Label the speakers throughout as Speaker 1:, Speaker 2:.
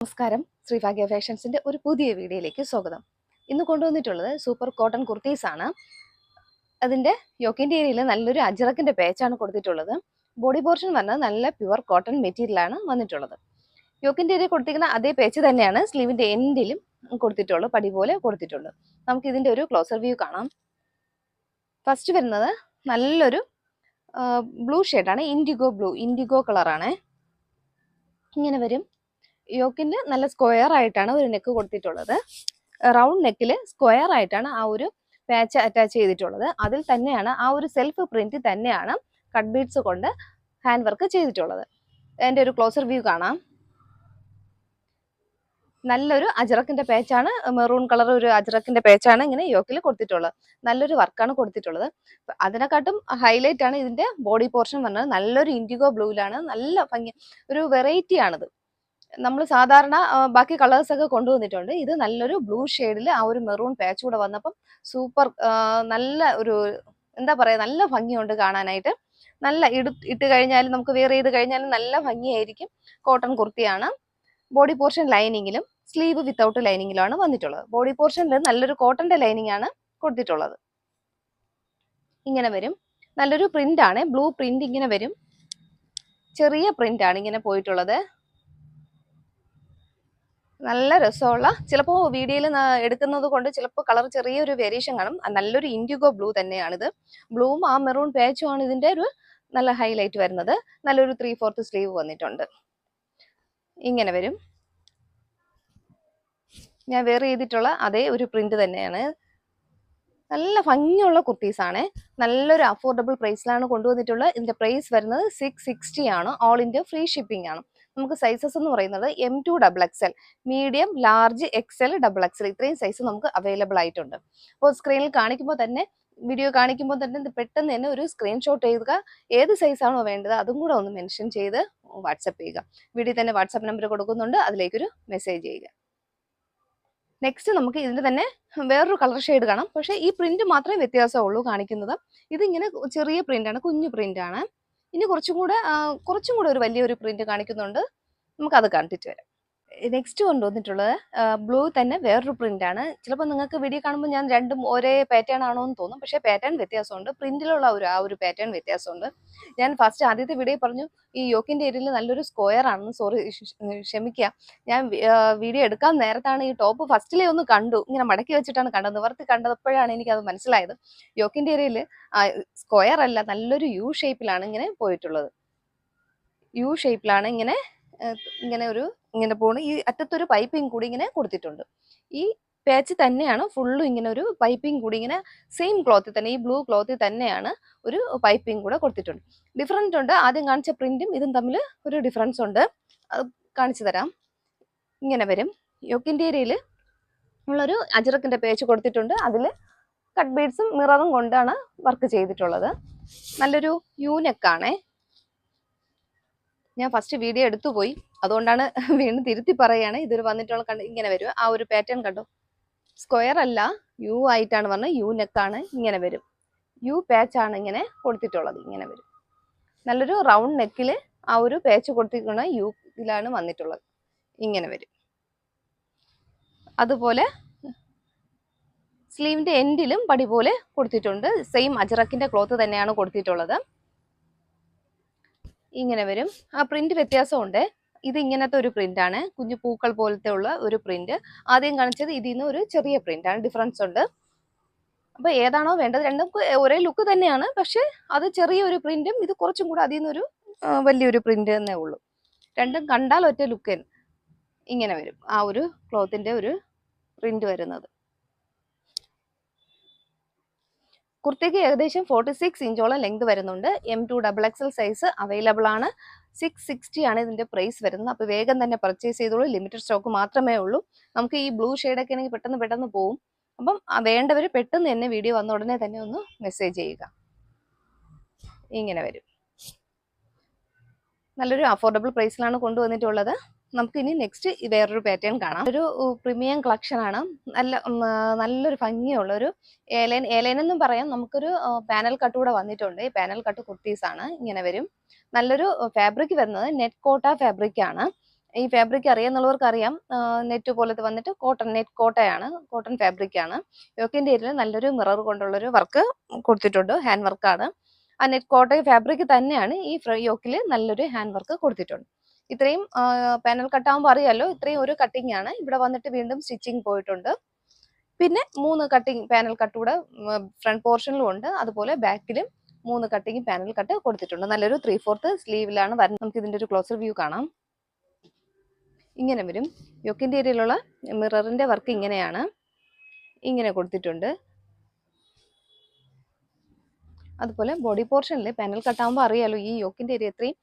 Speaker 1: നമസ്കാരം, ശ്രീഭാഗ്യ ഫാഷൻസിന്റെ ഒരു പുതിയ വീഡിയോയിലേക്ക് സ്വാഗതം. ഇന്ന് കൊണ്ടുവന്നിട്ടുള്ളത് സൂപ്പർ കോട്ടൺ കുർത്തീസ് ആണ്. അതിന്റെ യോക്കിന്റെ ഏരിയയിൽ നല്ലൊരു അജ്രക്കിന്റെ പേച്ചാണ് കൊടുത്തിട്ടുള്ളത്. ബോഡി പോർഷൻ പറഞ്ഞാൽ നല്ല പ്യുവർ കോട്ടൺ മെറ്റീരിയലാണ് വന്നിട്ടുള്ളത്. യോക്കിന്റെ ഏരിയ കൊടുത്തിരിക്കുന്ന അതേ പേച്ച് തന്നെയാണ് സ്ലീവിന്റെ എൻഡിലും കൊടുത്തിട്ടുള്ളത്, പടി പോലെ കൊടുത്തിട്ടുണ്ട്. നമുക്ക് ഇതിന്റെ ഒരു ക്ലോസർ വ്യൂ കാണാം. ഫസ്റ്റ് വരുന്നത് നല്ലൊരു ബ്ലൂ ഷെയ്ഡാണ്, ഇൻഡിഗോ കളറാണ്. ഇങ്ങനെ വരും. യോക്കിന് നല്ല സ്ക്വയർ ആയിട്ടാണ് ഒരു നെക്ക് കൊടുത്തിട്ടുള്ളത്. റൗണ്ട് നെക്കിൽ സ്ക്വയർ ആയിട്ടാണ് ആ ഒരു പാച്ച് അറ്റാച്ച് ചെയ്തിട്ടുള്ളത്. അതിൽ തന്നെയാണ് ആ ഒരു സെൽഫ് പ്രിന്റ് തന്നെയാണ് കട്ട് ബീഡ്സ് കൊണ്ട് ഹാൻഡ് വർക്ക് ചെയ്തിട്ടുള്ളത്. അതിന്റെ ഒരു ക്ലോസർ വ്യൂ കാണാം. നല്ലൊരു അജറക്കിന്റെ പേച്ചാണ്, മെറൂൺ കളർ ഒരു അജറക്കിന്റെ പേച്ചാണ് ഇങ്ങനെ യോക്കിൽ കൊടുത്തിട്ടുള്ളത്. നല്ലൊരു വർക്കാണ് കൊടുത്തിട്ടുള്ളത്. അതിനെക്കാട്ടും ഹൈലൈറ്റ് ആണ് ഇതിന്റെ ബോഡി പോർഷൻ പറഞ്ഞത്. നല്ലൊരു ഇൻഡിഗോ ബ്ലൂയിലാണ്, നല്ല ഭംഗി, ഒരു വെറൈറ്റി ആണിത്. നമ്മൾ സാധാരണ ബാക്കി കളേഴ്സ് ഒക്കെ കൊണ്ടുവന്നിട്ടുണ്ട്. ഇത് നല്ലൊരു ബ്ലൂ ഷെയ്ഡിൽ ആ ഒരു മെറൂൺ പാച്ച് കൂടെ വന്നപ്പം സൂപ്പർ, നല്ല ഒരു എന്താ പറയാ, നല്ല ഭംഗിയുണ്ട് കാണാനായിട്ട്. നല്ല ഇട്ട് കഴിഞ്ഞാലും നമുക്ക് വെയർ ചെയ്ത് കഴിഞ്ഞാലും നല്ല ഭംഗിയായിരിക്കും. കോട്ടൺ കുർത്തിയാണ്. ബോഡി പോർഷൻ ലൈനിങ്ങിലും സ്ലീവ് വിത്തൗട്ട് ലൈനിങ്ങിലാണ് വന്നിട്ടുള്ളത്. ബോഡി പോർഷനിൽ നല്ലൊരു കോട്ടന്റെ ലൈനിങ് ആണ് കൊടുത്തിട്ടുള്ളത്. ഇങ്ങനെ വരും. നല്ലൊരു പ്രിന്റ് ആണ്, ബ്ലൂ പ്രിന്റ് ഇങ്ങനെ വരും. ചെറിയ പ്രിന്റ് ആണ് ഇങ്ങനെ പോയിട്ടുള്ളത്. നല്ല രസമുള്ള, ചിലപ്പോൾ വീഡിയോയിൽ എടുക്കുന്നത് കൊണ്ട് ചിലപ്പോൾ കളർ ചെറിയൊരു വേരിയേഷൻ കാണും. നല്ലൊരു ഇൻഡിഗോ ബ്ലൂ തന്നെയാണിത്. ബ്ലൂവും ആ മെറൂൺ പാച്ചും ആണ് ഇതിന്റെ ഒരു നല്ല ഹൈലൈറ്റ് വരുന്നത്. നല്ലൊരു 3/4 സ്ലീവ് വന്നിട്ടുണ്ട്. ഇങ്ങനെ വരും. ഞാൻ വെയർ ചെയ്തിട്ടുള്ള അതേ ഒരു പ്രിന്റ് തന്നെയാണ്. നല്ല ഭംഗിയുള്ള കുർത്തീസ് ആണ്. നല്ലൊരു അഫോർഡബിൾ പ്രൈസിലാണ് കൊണ്ടുവന്നിട്ടുള്ളത്. ഇതിന്റെ പ്രൈസ് വരുന്നത് 660 ആണ്. ഓൾ ഇന്ത്യ ഫ്രീ ഷിപ്പിംഗ് ആണ്. നമുക്ക് സൈസസ് എന്ന് പറയുന്നത് M2 XXL, medium, large, XL, XXL ഇത്രയും സൈസ് നമുക്ക് അവൈലബിൾ ആയിട്ടുണ്ട്. അപ്പോൾ സ്ക്രീനിൽ കാണിക്കുമ്പോൾ തന്നെ, വീഡിയോ കാണിക്കുമ്പോൾ തന്നെ പെട്ടെന്ന് തന്നെ ഒരു സ്ക്രീൻഷോട്ട് ചെയ്യുക. ഏത് സൈസാണോ വേണ്ടത് അതും കൂടെ ഒന്ന് മെൻഷൻ ചെയ്ത് വാട്സപ്പ് ചെയ്യുക. വീഡിയോ തന്നെ വാട്സപ്പ് നമ്പർ കൊടുക്കുന്നുണ്ട്, അതിലേക്കൊരു മെസ്സേജ് ചെയ്യുക. നെക്സ്റ്റ് നമുക്ക് ഇതിന്റെ തന്നെ വേറൊരു കളർ ഷെയ്ഡ് കാണാം. പക്ഷേ ഈ പ്രിന്റ് മാത്രമേ വ്യത്യാസമുള്ളൂ കാണിക്കുന്നത്. ഇതിങ്ങനെ ചെറിയ പ്രിന്റ് ആണ്, കുഞ്ഞു പ്രിന്റ് ആണ്. ഇനി കുറച്ചും കൂടെ ഒരു വലിയൊരു പ്രിന്റ് കാണിക്കുന്നുണ്ട്. നമുക്ക് അത് കണ്ടിട്ട് വരാം. നെക്സ്റ്റ് കൊണ്ടുവന്നിട്ടുള്ളത് ബ്ലൂ തന്നെ വേറൊരു പ്രിന്റ് ആണ്. ചിലപ്പോൾ നിങ്ങൾക്ക് വീഡിയോ കാണുമ്പോൾ ഞാൻ രണ്ടും ഒരേ പാറ്റേൺ ആണോ എന്ന് തോന്നും. പക്ഷേ പാറ്റേൺ വ്യത്യാസമുണ്ട്. പ്രിന്റിലുള്ള ആ ഒരു പാറ്റേൺ വ്യത്യാസമുണ്ട്. ഞാൻ ഫസ്റ്റ് ആദ്യത്തെ വീഡിയോ പറഞ്ഞു ഈ യോക്കിന്റെ ഏരിയയിൽ നല്ലൊരു സ്ക്വയർ ആണെന്ന്. സോറി, ക്ഷമിക്കുക. ഞാൻ വീഡിയോ എടുക്കാൻ നേരത്താണ് ഈ ടോപ്പ് ഫസ്റ്റിലെ ഒന്ന് കണ്ടു, ഇങ്ങനെ മടക്കി വെച്ചിട്ടാണ് കണ്ടത്. നിവർത്തി കണ്ടപ്പോഴാണ് എനിക്കത് മനസ്സിലായത്. യോക്കിന്റെ ഏരിയയിൽ സ്ക്വയർ അല്ല, നല്ലൊരു യു ഷേപ്പിലാണ് ഇങ്ങനെ പോയിട്ടുള്ളത്. യു ഷേപ്പിലാണ് ഇങ്ങനെ പോണ്. ഈ അറ്റത്തൊരു പൈപ്പിംഗ് കൂടി ഇങ്ങനെ കൊടുത്തിട്ടുണ്ട്. ഈ പാച്ച് തന്നെയാണ് ഫുള്ളും ഇങ്ങനെ ഒരു പൈപ്പിംഗ് കൂടി ഇങ്ങനെ സെയിം ക്ലോത്തിൽ തന്നെ, ഈ ബ്ലൂ ക്ലോത്തിൽ തന്നെയാണ് ഒരു പൈപ്പിംഗ് കൂടെ കൊടുത്തിട്ടുണ്ട്. ഡിഫറൻറ്റ് ഉണ്ട്. ആദ്യം കാണിച്ച പ്രിന്റും ഇതും തമ്മിൽ ഒരു ഡിഫറൻസ് ഉണ്ട്. അത് കാണിച്ചു തരാം. ഇങ്ങനെ വരും. യോക്കിന്റെ ഏരിയയിൽ ഉള്ളൊരു അജറക്കിന്റെ പേച്ച് കൊടുത്തിട്ടുണ്ട്. അതിൽ കട്ട് ബീഡ്സും മിററും കൊണ്ടാണ് വർക്ക് ചെയ്തിട്ടുള്ളത്. നല്ലൊരു യൂനെക്കാണേ. ഞാൻ ഫസ്റ്റ് വീഡിയോ എടുത്തുപോയി, അതുകൊണ്ടാണ് വീണ്ടും തിരുത്തി പറയുകയാണ്. ഇതൊരു വന്നിട്ടുള്ള കണ്ട് ഇങ്ങനെ വരും. ആ ഒരു പാറ്റേൺ കണ്ടോ, സ്ക്വയർ അല്ല, യു ആയിട്ടാണ് പറഞ്ഞത്. യു നെക്കാണ്. ഇങ്ങനെ വരും. യു പാച്ച് ആണ് ഇങ്ങനെ കൊടുത്തിട്ടുള്ളത്. ഇങ്ങനെ വരും. നല്ലൊരു റൗണ്ട് നെക്കിൽ ആ ഒരു പാച്ച് കൊടുത്തിരിക്കുന്ന യു ഇതിലാണ് വന്നിട്ടുള്ളത്. ഇങ്ങനെ വരും. അതുപോലെ സ്ലീവിന്റെ എൻഡിലും പടി പോലെ കൊടുത്തിട്ടുണ്ട്. സെയിം അജറക്കിന്റെ ക്ലോത്ത് തന്നെയാണ് കൊടുത്തിട്ടുള്ളത്. ഇങ്ങനെ വരും. ആ പ്രിന്റ് വ്യത്യാസമുണ്ട്. ഇത് ഇങ്ങനത്തെ ഒരു പ്രിന്റ് ആണ്, കുഞ്ഞു പൂക്കൾ പോലത്തെ ഉള്ള ഒരു പ്രിന്റ്. ആദ്യം കാണിച്ചത് ഇതിൽ നിന്ന് ഒരു ചെറിയ പ്രിന്റ് ആണ്, ഡിഫറൻസ് ഉണ്ട്. അപ്പൊ ഏതാണോ വേണ്ടത്, രണ്ടും ഒരേ ലുക്ക് തന്നെയാണ്. പക്ഷെ അത് ചെറിയൊരു പ്രിന്റും ഇത് കുറച്ചും കൂടെ അതിൽ നിന്നൊരു വലിയൊരു പ്രിന്റ് തന്നെ ഉള്ളൂ. രണ്ടും കണ്ടാൽ ഒറ്റ ലുക്ക്. ഇങ്ങനെ വരും ആ ഒരു ക്ലോത്തിന്റെ ഒരു പ്രിന്റ് വരുന്നത്. കുർത്തിക്ക് ഏകദേശം 46 ഇഞ്ചോളം ലെങ്ത് വരുന്നുണ്ട്. M2 XXL സൈസ് അവൈലബിൾ ആണ്. 660 ആണ് ഇതിന്റെ പ്രൈസ് വരുന്നത്. അപ്പോൾ വേഗം തന്നെ പർച്ചേസ് ചെയ്തോളൂ. ലിമിറ്റഡ് സ്റ്റോക്ക് മാത്രമേ ഉള്ളൂ. നമുക്ക് ഈ ബ്ലൂ ഷെയ്ഡൊക്കെ ആണെങ്കിൽ പെട്ടെന്ന് പോകും. അപ്പം വേണ്ടവർ പെട്ടെന്ന് തന്നെ വീഡിയോ വന്ന ഉടനെ തന്നെ ഒന്ന് മെസ്സേജ് ചെയ്യുക. ഇങ്ങനെ വരും. നല്ലൊരു അഫോർഡബിൾ പ്രൈസിലാണ് കൊണ്ടുവന്നിട്ടുള്ളത്. നമുക്ക് ഇനി നെക്സ്റ്റ് വേറൊരു പാറ്റേൺ കാണാം. ഒരു പ്രീമിയം കളക്ഷൻ ആണ്. നല്ലൊരു ഭംഗിയുള്ള ഒരു ഏലൈൻ എന്നും പറയാം. നമുക്കൊരു പാനൽ കട്ട് കൂടെ വന്നിട്ടുണ്ട്. ഈ പാനൽ കട്ട് കുർത്തീസ് ആണ്. ഇങ്ങനെ വരും. നല്ലൊരു ഫാബ്രിക് വരുന്നത് നെറ്റ് കോട്ട ഫാബ്രിക് ആണ്. ഈ ഫാബ്രിക് അറിയാന്നുള്ളവർക്ക് അറിയാം. നെറ്റ് പോലത്തെ വന്നിട്ട് നെറ്റ് കോട്ടയാണ്, കോട്ടൺ ഫാബ്രിക് ആണ്. യോക്കിന്റെ ഏരിയയിൽ നല്ലൊരു മിറർ കൊണ്ടുള്ളൊരു വർക്ക് കൊടുത്തിട്ടുണ്ട്, ഹാൻഡ് വർക്കാണ്. ആ നെറ്റ് കോട്ട ഫാബ്രിക് തന്നെയാണ് ഈ യോക്കിൽ നല്ലൊരു ഹാൻഡ് വർക്ക് കൊടുത്തിട്ടുണ്ട്. ഇത്രയും പാനൽ കട്ടാകുമ്പോൾ അറിയാലോ, ഇത്രയും ഒരു കട്ടിങ് ആണ്. ഇവിടെ വന്നിട്ട് വീണ്ടും സ്റ്റിച്ചിങ് പോയിട്ടുണ്ട്. പിന്നെ 3 കട്ടിങ് പാനൽ കട്ട് കൂടെ ഫ്രണ്ട് പോർഷനിലും ഉണ്ട്, അതുപോലെ ബാക്കിലും 3 കട്ടിങ് പാനൽ കട്ട് കൊടുത്തിട്ടുണ്ട്. നല്ലൊരു 3/4 സ്ലീവിലാണ് വരുന്നത്. നമുക്ക് ഇതിന്റെ ഒരു ക്ലോസർ വ്യൂ കാണാം. ഇങ്ങനെ വരും. യോക്കിന്റെ ഏരിയയിലുള്ള മിററിന്റെ വർക്ക് ഇങ്ങനെയാണ്, ഇങ്ങനെ കൊടുത്തിട്ടുണ്ട്. അതുപോലെ ബോഡി പോർഷനിൽ പാനൽ കട്ടാകുമ്പോൾ അറിയാലോ, ഈ യോക്കിന്റെ ഏരിയ ഇത്രയും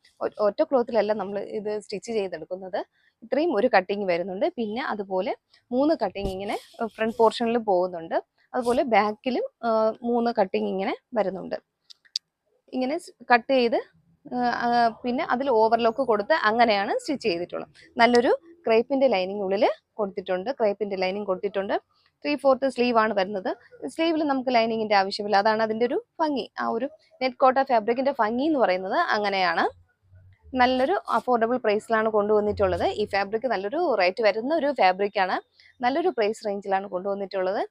Speaker 1: ഒറ്റ ക്ലോത്തിലല്ല നമ്മൾ ഇത് സ്റ്റിച്ച് ചെയ്തെടുക്കുന്നത്. ഇത്രയും ഒരു കട്ടിങ് വരുന്നുണ്ട്. പിന്നെ അതുപോലെ 3 കട്ടിങ് ഇങ്ങനെ ഫ്രണ്ട് പോർഷനിൽ പോകുന്നുണ്ട്. അതുപോലെ ബാക്കിലും 3 കട്ടിങ് ഇങ്ങനെ വരുന്നുണ്ട്. ഇങ്ങനെ കട്ട് ചെയ്ത് പിന്നെ അതിൽ ഓവർലോക്ക് കൊടുത്ത് അങ്ങനെയാണ് സ്റ്റിച്ച് ചെയ്തിട്ടുള്ളത്. നല്ലൊരു ക്രേപ്പിന്റെ ലൈനിങ് ഉള്ളിൽ കൊടുത്തിട്ടുണ്ട്. ക്രേപ്പിന്റെ ലൈനിങ് കൊടുത്തിട്ടുണ്ട്. 3/4 സ്ലീവ് ആണ് വരുന്നത്. സ്ലീവിൽ നമുക്ക് ലൈനിങ്ങിന്റെ ആവശ്യമില്ല. അതാണ് അതിന്റെ ഒരു ഭംഗി. ആ ഒരു നെറ്റ് കോട്ട ഫാബ്രിക്കിന്റെ ഭംഗി എന്ന് പറയുന്നത് അങ്ങനെയാണ്. നല്ലൊരു അഫോർഡബിൾ പ്രൈസിലാണ് കൊണ്ടുവന്നിട്ടുള്ളത്. ഈ ഫാബ്രിക് നല്ലൊരു റേറ്റ് വരുന്ന ഒരു ഫാബ്രിക് ആണ്. നല്ലൊരു പ്രൈസ് റേഞ്ചിലാണ് കൊണ്ടുവന്നിട്ടുള്ളത്.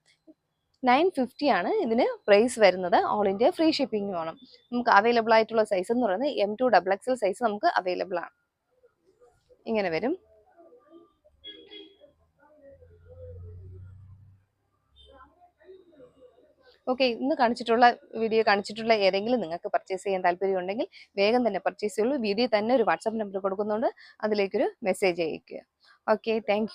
Speaker 1: 950 ആണ് ഇതിന് പ്രൈസ് വരുന്നത്. ഓൾ ഇന്ത്യ ഫ്രീ ഷിപ്പിംഗ് ആണ്. നമുക്ക് അവൈലബിൾ ആയിട്ടുള്ള സൈസ് എന്ന് പറയുന്നത് M2 XXL സൈസ് നമുക്ക് അവൈലബിൾ ആണ്. ഇങ്ങനെ വരും. ഓക്കെ, ഇന്ന് വീഡിയോ കാണിച്ചിട്ടുള്ള ഏതെങ്കിലും നിങ്ങൾക്ക് പർച്ചേസ് ചെയ്യാൻ താല്പര്യമുണ്ടെങ്കിൽ വേഗം തന്നെ പർച്ചേസ് ചെയ്യുള്ളൂ. വീഡിയോ തന്നെ ഒരു വാട്സാപ്പ് നമ്പർ കൊടുക്കുന്നുണ്ട്, അതിലേക്കൊരു മെസ്സേജ് അയയ്ക്കുക. Okay, thank